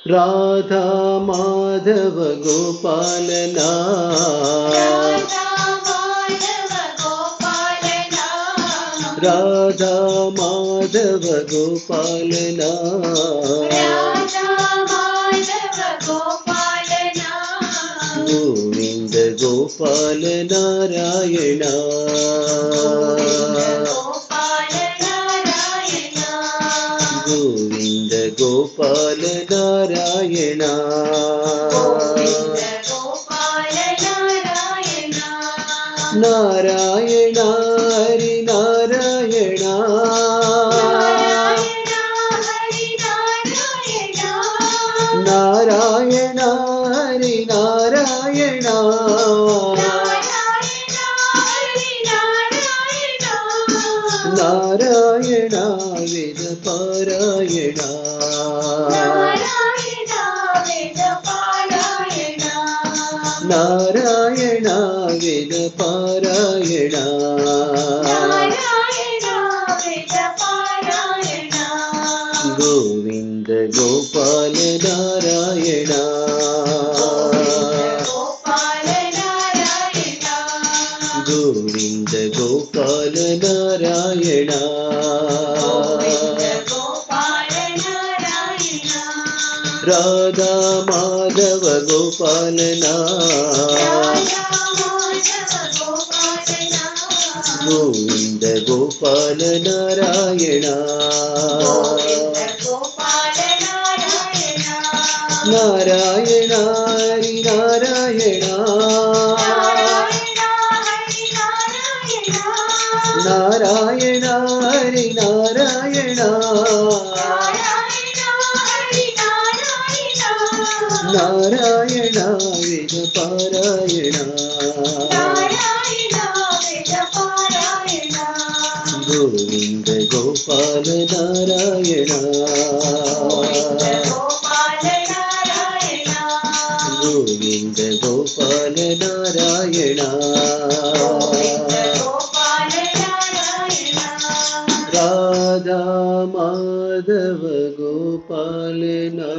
राधा माधव गोपालना राधा माधव गोपालना गोविंद गोपाल नारायण गोविंद गोपाल नारायण नारायण हरि नारायण नारायण हरि नारायण नारायण वेद पारायण नारायण वेद पारायण गोविंद गोपाल नारायण गोविंद गोपाल नारायण राधा माधव गोपालना गोविंद गोपाल नारायण नारायण हरि नारायण नारायण हरि नारायण नारायण वेद पारायण गोविंद गोपाल नारायण गोविंद गोपाल नारायण राधा माधव गोपालना।